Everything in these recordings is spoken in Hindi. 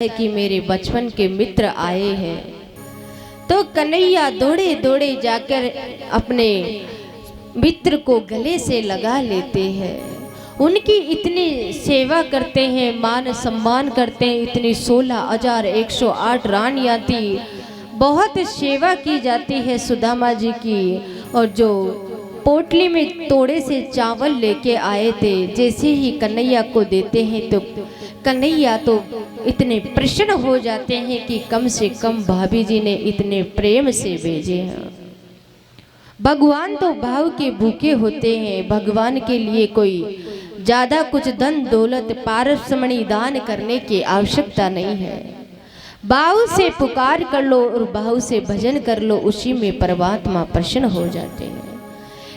है कि मेरे बचपन के मित्र आए हैं। तो कन्हैया दौड़े दौड़े जाकर अपने मित्र को गले से लगा लेते हैं, उनकी इतनी सेवा करते हैं, मान सम्मान करते हैं। इतनी 16,108 रानियां थी, बहुत सेवा की जाती है सुदामा जी की। और जो पोटली में तोड़े से चावल लेके आए थे, जैसे ही कन्हैया को देते हैं तो कन्हैया तो इतने प्रसन्न हो जाते हैं कि कम से कम भाभी जी ने इतने प्रेम से भेजे हैं। भगवान तो भाव के भूखे होते हैं, भगवान के लिए कोई ज्यादा कुछ धन दौलत पारसमणि दान करने की आवश्यकता नहीं है। भाव से पुकार कर लो और भाव से भजन कर लो, उसी में परमात्मा प्रसन्न हो जाते हैं।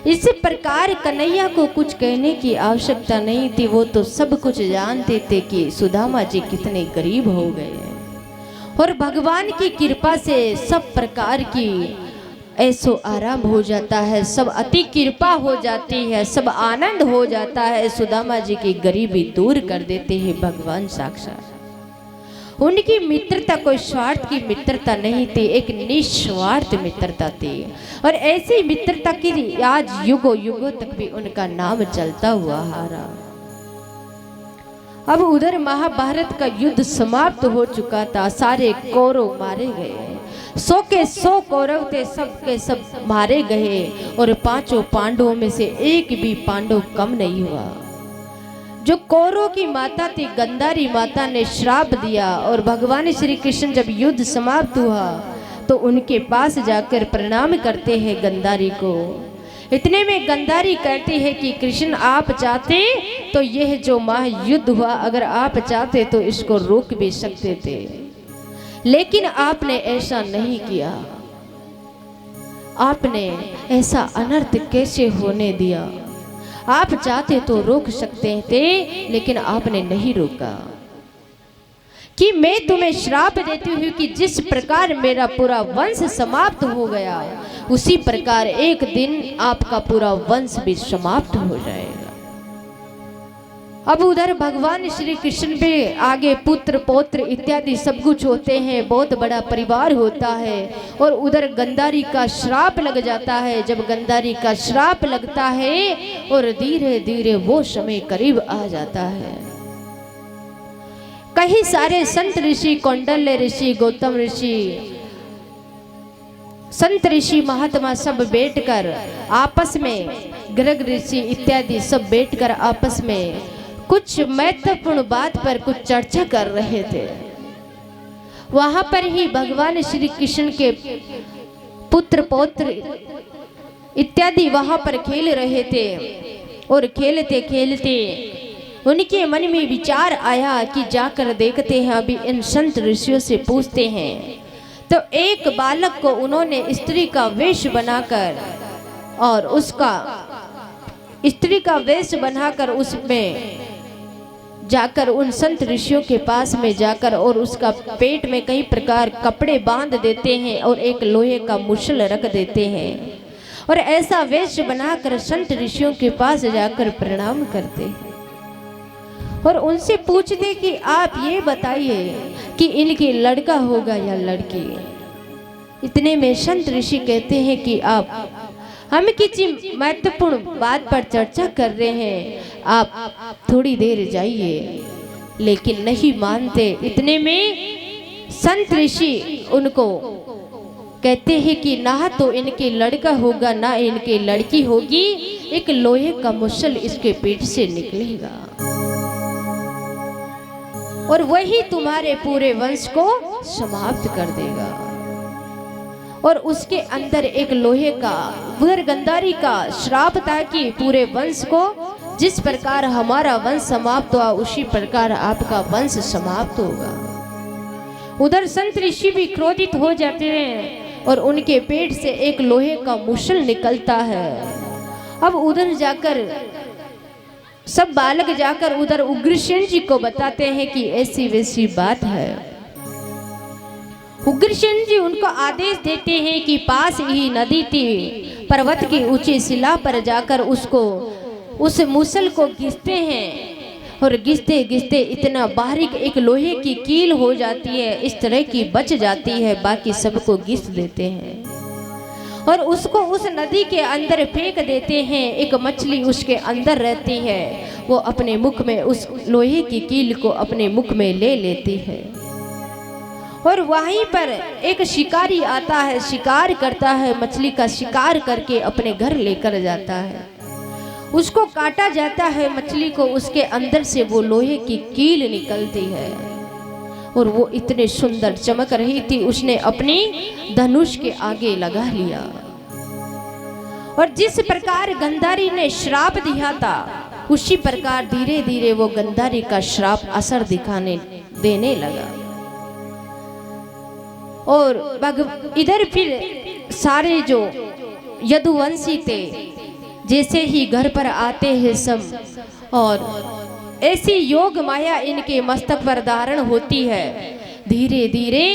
इस प्रकार कन्हैया को कुछ कहने की आवश्यकता नहीं थी, वो तो सब कुछ जानते थे कि सुदामा जी कितने गरीब हो गए हैं। और भगवान की कृपा से सब प्रकार की ऐसो आराम हो जाता है, सब अति कृपा हो जाती है, सब आनंद हो जाता है। सुदामा जी की गरीबी दूर कर देते हैं भगवान साक्षात। उनकी मित्रता कोई स्वार्थ की मित्रता नहीं थी, एक निस्वार्थ मित्रता थी। और ऐसी मित्रता की आज युगों युगों तक भी उनका नाम चलता हुआ आ रहा। अब उधर महाभारत का युद्ध समाप्त हो चुका था, सारे कौरव मारे गए, 100 के 100 कौरव थे, सब के सब मारे गए। और 5 पांडवों में से एक भी पांडव कम नहीं हुआ। जो कौरवों की माता थी गंधारी माता ने श्राप दिया, और भगवान श्री कृष्ण जब युद्ध समाप्त हुआ तो उनके पास जाकर प्रणाम करते हैं गंधारी को। इतने में गंधारी कहती है कि कृष्ण आप चाहते तो यह जो महायुद्ध हुआ, अगर आप चाहते तो इसको रोक भी सकते थे, लेकिन आपने ऐसा नहीं किया। आपने ऐसा अनर्थ कैसे होने दिया? आप चाहते तो रोक सकते थे, लेकिन आपने नहीं रोका। कि मैं तुम्हें श्राप देती हूँ कि जिस प्रकार मेरा पूरा वंश समाप्त हो गया, उसी प्रकार एक दिन आपका पूरा वंश भी समाप्त हो जाएगा। अब उधर भगवान श्री कृष्ण पे आगे पुत्र पौत्र इत्यादि सब कुछ होते हैं, बहुत बड़ा परिवार होता है। और उधर गंधारी का श्राप लग जाता है। जब गंधारी का श्राप लगता है और धीरे धीरे वो समय करीब आ जाता है, कई सारे संत ऋषि, कौंडल्य ऋषि, गौतम ऋषि, संत ऋषि महात्मा सब बैठकर आपस में, गर्ग ऋषि इत्यादि सब बैठकर आपस में कुछ महत्वपूर्ण बात पर कुछ चर्चा कर रहे थे। वहां पर ही भगवान श्री कृष्ण के पुत्र पौत्र इत्यादि वहां पर खेल रहे थे। और खेलते खेलते उनके मन में विचार आया कि जाकर देखते हैं, अभी इन संत ऋषियों से पूछते हैं। तो एक बालक को उन्होंने स्त्री का वेश बनाकर, और उसका स्त्री का वेश बनाकर उसमें जाकर उन संत ऋषियों के पास में जाकर और उसका पेट में कई प्रकार कपड़े बांध देते हैं और एक लोहे का मुसल रख देते हैं। और ऐसा वेश बनाकर संत ऋषियों के पास जाकर प्रणाम करते हैं और उनसे पूछते कि आप ये बताइए कि इनके लड़का होगा या लड़की। इतने में संत ऋषि कहते हैं कि आप हम किसी महत्वपूर्ण बात पर चर्चा कर रहे हैं, आप थोड़ी देर जाइए। लेकिन नहीं मानते। इतने में संत ऋषि उनको कहते हैं कि ना तो इनके लड़का होगा ना इनके लड़की होगी, एक लोहे का मुसल इसके पेट से निकलेगा और वही तुम्हारे पूरे वंश को समाप्त कर देगा। और उसके अंदर एक लोहे का, उधर गंधारी का श्राप था कि पूरे वंश को, जिस प्रकार हमारा वंश समाप्त हुआ उसी प्रकार आपका वंश समाप्त होगा। उधर संत ऋषि भी क्रोधित हो जाते हैं और उनके पेट से एक लोहे का मुसल निकलता है। अब उधर जाकर सब बालक जाकर उधर उग्रसेन जी को बताते हैं कि ऐसी वैसी बात है। उग्रसेन जी उनको आदेश देते हैं कि पास ही नदी थी, पर्वत की ऊंची शिला पर जाकर उसको, उस मुसल को घिसते हैं और घिसते घिसते इतना बारीक एक लोहे की कील हो जाती है, इस तरह की बच जाती है, बाकी सबको घिस देते हैं और उसको उस नदी के अंदर फेंक देते हैं। एक मछली उसके अंदर रहती है, वो अपने मुख में उस लोहे की कील को अपने मुख में ले लेती है और वहीं पर एक शिकारी आता है, शिकार करता है, मछली का शिकार करके अपने घर लेकर जाता है। उसको काटा जाता है मछली को, उसके अंदर से वो लोहे की कील निकलती है और वो इतने सुंदर चमक रही थी, उसने अपनी धनुष के आगे लगा लिया। और जिस प्रकार गंधारी ने श्राप दिया था, उसी प्रकार धीरे धीरे वो गंधारी का श्राप असर दिखाने देने लगा। और इधर फिर सारे जो यदुवंशी थे, जैसे ही घर पर आते हैं सब, और ऐसी योग माया इनके मस्तक पर धारण होती है, धीरे धीरे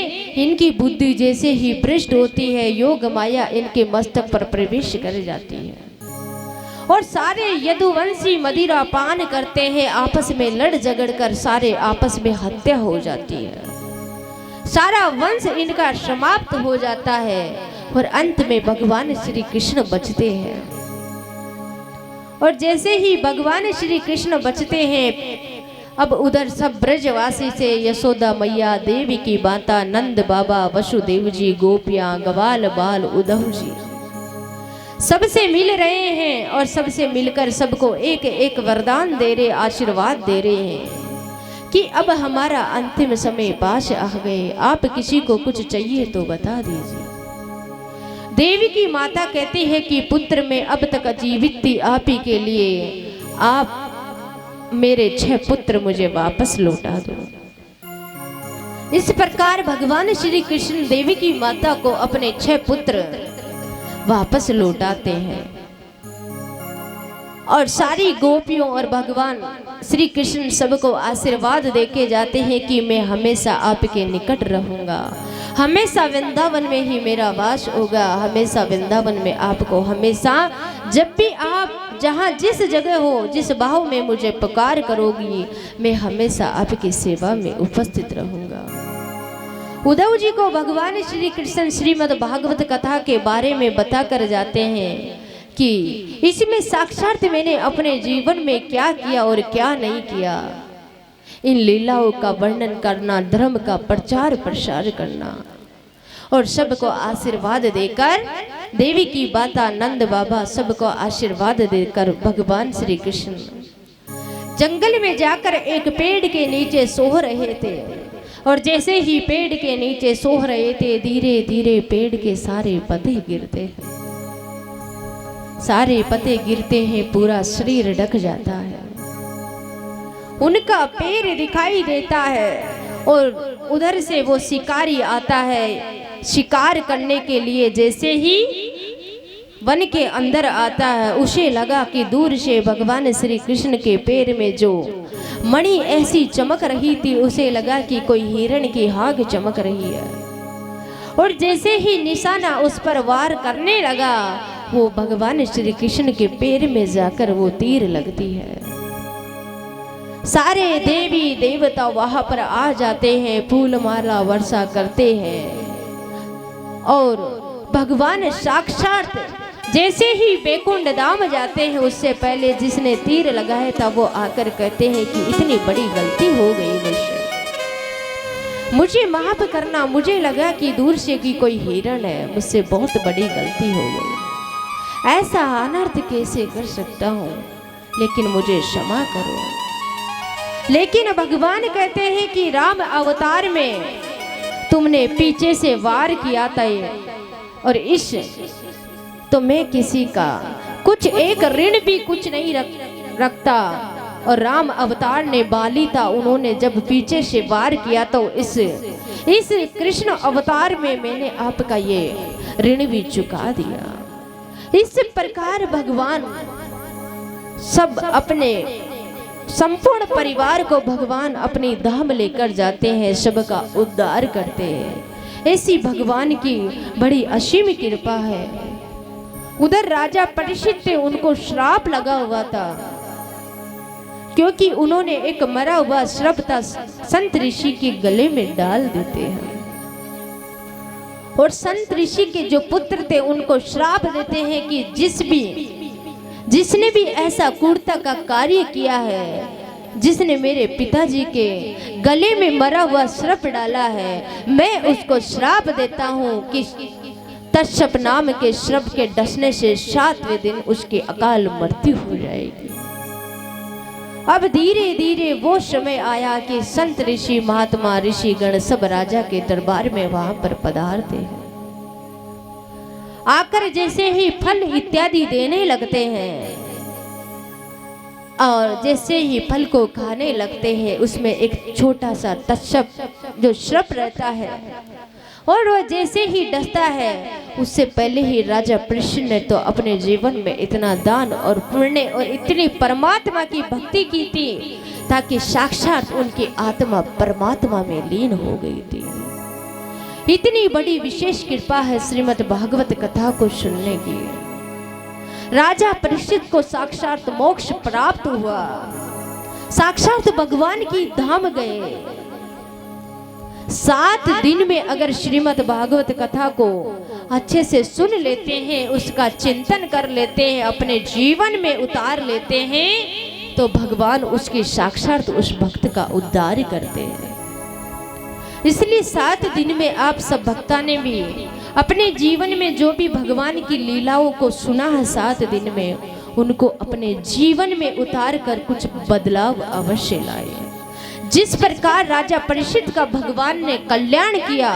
इनकी बुद्धि जैसे ही भ्रष्ट होती है, योग माया इनके मस्तक पर प्रवेश कर जाती है और सारे यदुवंशी मदिरा पान करते हैं, आपस में लड़ झगड़ कर सारे आपस में हत्या हो जाती है, सारा वंश इनका समाप्त हो जाता है और अंत में भगवान श्री कृष्ण बचते हैं। और जैसे ही भगवान श्री कृष्ण बचते हैं, अब उधर सब ब्रजवासी से यशोदा मैया, देवी की माता, नंद बाबा, वसुदेव जी, गोपियां, ग्वाल बाल, उद्धव जी सबसे मिल रहे हैं और सबसे मिलकर सबको एक एक वरदान दे रहे, आशीर्वाद दे रहे हैं कि अब हमारा अंतिम समय पास आ गए, आप किसी को कुछ चाहिए तो बता दीजिए। देवी की माता कहती है कि पुत्र में अब तक जीवित थी आप ही के लिए, आप मेरे 6 पुत्र मुझे वापस लौटा दो। इस प्रकार भगवान श्री कृष्ण देवी की माता को अपने 6 पुत्र वापस लौटाते हैं और सारी गोपियों और भगवान श्री कृष्ण सबको आशीर्वाद देके जाते हैं कि मैं हमेशा आपके निकट रहूंगा, हमेशा वृंदावन में ही मेरा वास होगा, हमेशा वृंदावन में आपको, हमेशा जब भी आप जहाँ जिस जगह हो, जिस भाव में मुझे पुकार करोगी, मैं हमेशा आपकी सेवा में उपस्थित रहूंगा। उद्धव जी को भगवान श्री कृष्ण श्रीमद् भागवत कथा के बारे में बता कर जाते हैं कि इसमें साक्षात मैंने अपने जीवन में क्या किया और क्या नहीं किया, इन लीलाओं का वर्णन करना, धर्म का प्रचार प्रसार करना और सबको आशीर्वाद देकर, देवी की माता, नंद बाबा सबको आशीर्वाद देकर भगवान श्री कृष्ण जंगल में जाकर एक पेड़ के नीचे सो रहे थे और जैसे ही पेड़ के नीचे सो रहे थे, धीरे धीरे पेड़ के सारे पत्ते गिरते हैं, सारे पत्ते गिरते हैं, पूरा शरीर ढक जाता है, उनका पैर दिखाई देता है और उधर से वो शिकारी आता है शिकार करने के लिए। जैसे ही वन के अंदर आता है, उसे लगा कि दूर से भगवान श्री कृष्ण के पैर में जो मणि ऐसी चमक रही थी, उसे लगा कि कोई हिरण की आग चमक रही है और जैसे ही निशाना उस पर वार करने लगा, वो भगवान श्री कृष्ण के पैर में जाकर वो तीर लगती है। सारे देवी देवता वहां पर आ जाते हैं, फूल माला वर्षा करते हैं और भगवान साक्षात जैसे ही बैकुंठ धाम जाते हैं, उससे पहले जिसने तीर लगाया था वो आकर कहते हैं कि इतनी बड़ी गलती हो गई मुझसे, मुझे माफ करना, मुझे लगा कि दूर से कि कोई हिरण है, मुझसे बहुत बड़ी गलती हो गई, ऐसा अनर्थ कैसे कर सकता हूँ, लेकिन मुझे क्षमा करो। लेकिन भगवान कहते हैं कि राम अवतार में तुमने पीछे से वार किया था और इस तो मैं किसी का कुछ एक ऋण भी कुछ नहीं रखता, और राम अवतार ने बाली था, उन्होंने जब पीछे से वार किया तो इस कृष्ण अवतार में मैंने आपका ये ऋण भी चुका दिया। इस प्रकार भगवान सब अपने संपूर्ण परिवार को भगवान अपनी धाम लेकर जाते हैं, सबका उद्धार करते हैं। ऐसी भगवान की बड़ी असीम कृपा है। उधर राजा परीक्षित थे, उनको श्राप लगा हुआ था क्योंकि उन्होंने एक मरा हुआ श्रपता संत ऋषि के गले में डाल देते हैं और संत ऋषि के जो पुत्र थे उनको श्राप देते हैं कि जिसने भी ऐसा क्रूरता का कार्य किया है, जिसने मेरे पिताजी के गले में मरा हुआ श्रप डाला है, मैं उसको श्राप देता हूँ कि तक्षप नाम के श्रप के डसने से 7वें दिन उसकी अकाल मृत्यु हो जाएगी। अब धीरे धीरे वो समय आया कि संत ऋषि महात्मा ऋषि गण सब राजा के दरबार में वहां पर पधारते हैं। आकर जैसे ही फल इत्यादि देने लगते हैं और जैसे ही फल को खाने लगते हैं, उसमें एक छोटा सा तक्षप जो श्रप रहता है और वह जैसे ही डसता है, उससे पहले ही राजा परीक्षित ने तो अपने जीवन में इतना दान और पुण्य और इतनी परमात्मा की भक्ति की थी ताकि साक्षात उनकी आत्मा परमात्मा में लीन हो गई थी। इतनी बड़ी विशेष कृपा है श्रीमद् भागवत कथा को सुनने की। राजा परीक्षित को साक्षात मोक्ष प्राप्त हुआ, साक्षात भगवान की धाम गए। 7 दिन में अगर श्रीमद् भागवत कथा को अच्छे से सुन लेते हैं, उसका चिंतन कर लेते हैं, अपने जीवन में उतार लेते हैं, तो भगवान उसकी साक्षात उस भक्त का उद्धार करते हैं। इसलिए 7 दिन में आप सब भक्ता ने भी अपने जीवन में जो भी भगवान की लीलाओं को सुना है 7 दिन में, उनको अपने जीवन में उतार कर कुछ बदलाव अवश्य लाए। जिस प्रकार राजा परीक्षित का भगवान ने कल्याण किया,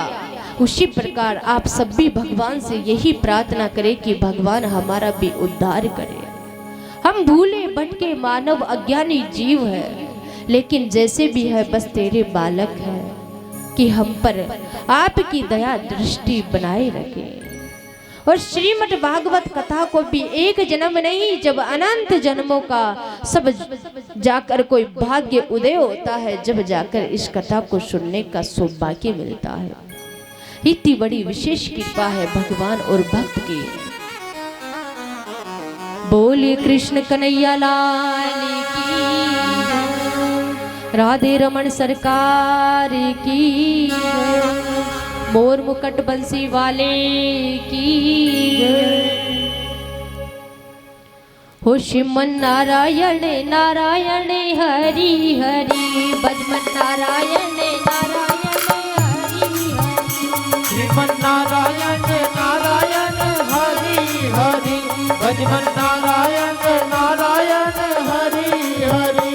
उसी प्रकार आप सब भी भगवान से यही प्रार्थना करें कि भगवान हमारा भी उद्धार करे। हम भूले भटके मानव अज्ञानी जीव है, लेकिन जैसे भी है बस तेरे बालक है कि हम पर आपकी दया दृष्टि बनाए रखे। और श्रीमद् भागवत कथा को भी एक जन्म नहीं, जब अनंत जन्मों का सब जाकर कोई भाग्य उदय होता है, जब जाकर इस कथा को सुनने का सौभाग्य मिलता है। इतनी बड़ी विशेष कृपा है भगवान और भक्त की। बोलिए कृष्ण कन्हैया लाल की, राधे रमन सरकार की, मोर मुकुट बंसी वाले की। हो श्रीमन नारायण नारायण हरि हरि, भजमन नारायण नारायण हरि हरि, श्रीमन नारायण नारायण हरि हरि, भजमन नारायण नारायण हरि हरि।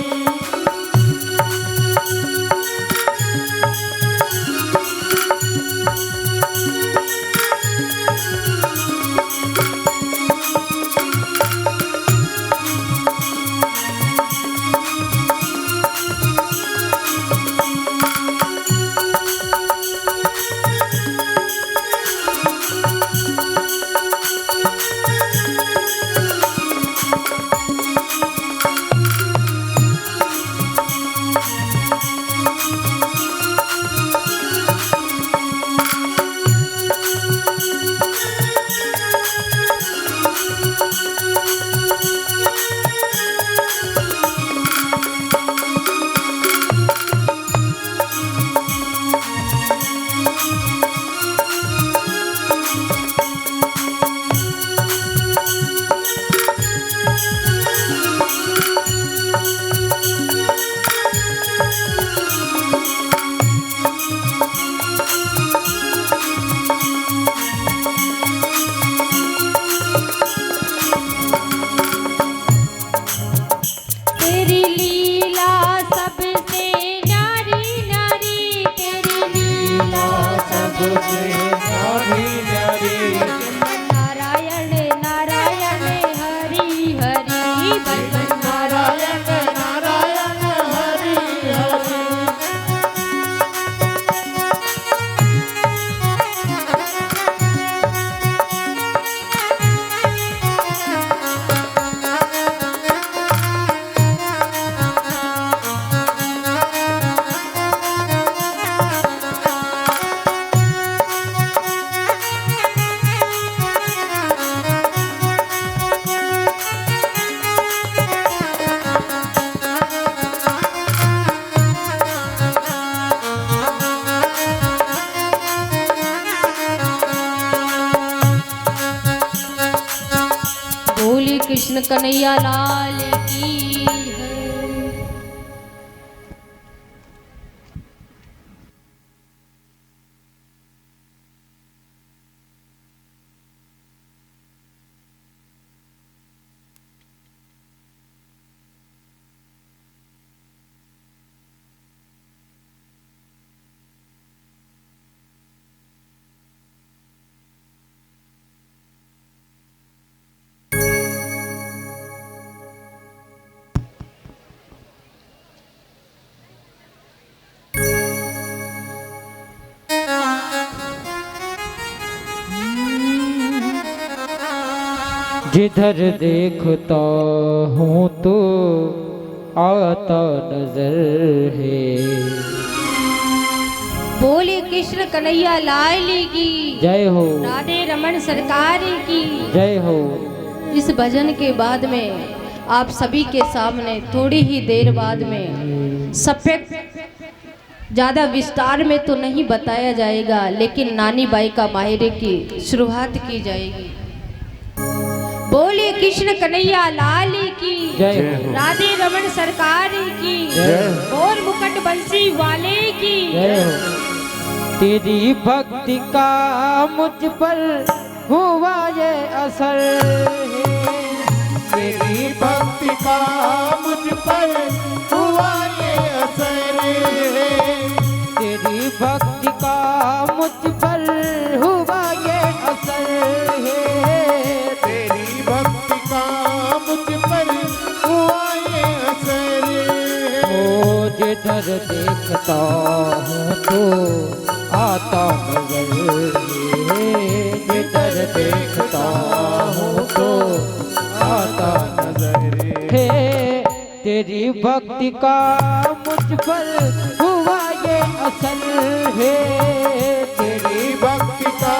कृष्ण कन्हैया लाल की है। जिधर देखता हूँ तो आता नजर है। बोले कृष्ण कन्हैया लाल की जय हो, राधे रमन सरकार की जय हो। इस भजन के बाद में आप सभी के सामने थोड़ी ही देर बाद में सफेद ज़्यादा विस्तार में तो नहीं बताया जाएगा, लेकिन नानी बाई का मायरे की शुरुआत की जाएगी। बोले कृष्ण कन्हैया लाल की जय हो, राधे रमन सरकार की और मुकुट बंसी वाले की जय हो। तेरी भक्ति का मुझ पर हुआ ये असर है। तेरी भक्ति का मुझ पर हुआ ये असर है। तेरी भक्ति का मुझ पर हुआ ये असर है। तेरी भक्ति का मुझ पर हुआ ये असर है। ओ जिधर देखता हूँ तो आता नजर है। जिधर देखता हूँ तो आता नजर है। तेरी भक्ति का मुझ पर हुआ ये असर है। तेरी भक्ति का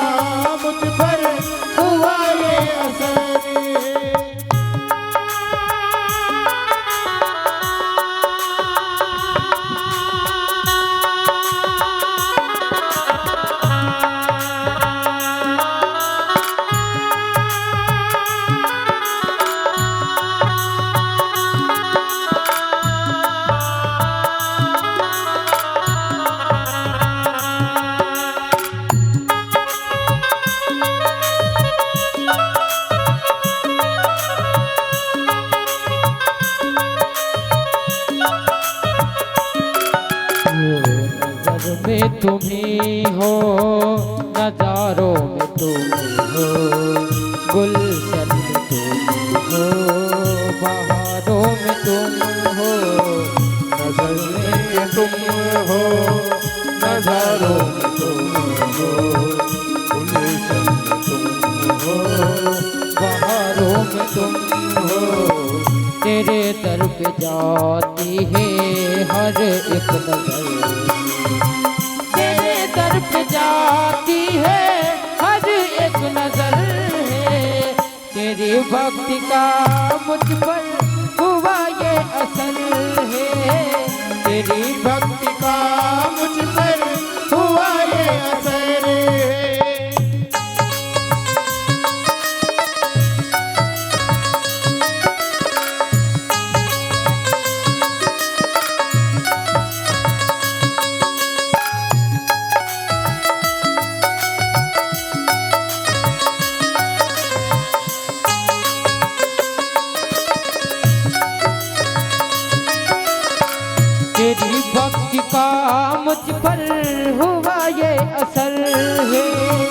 मुझ पर हुआ ये असर है। नजर में तुम्ही हो, नजारों में तुम हो, गुलशन में तुम हो, बहारों में तुम हो। नजर में तुम हो, नजारों में तुम हो, गुलशन में तुम हो, बहारों में तुम हो। तेरे दर पे जाती है हर एक नजर। तेरे दर पे जाती है हर एक नजर है। तेरी भक्ति का मुझ पर हुआ ये असर है। तेरी भक्ति का मुझ पर हुआ ये असर है। तेरी भक्ति का मुझ पर हुआ ये असर है।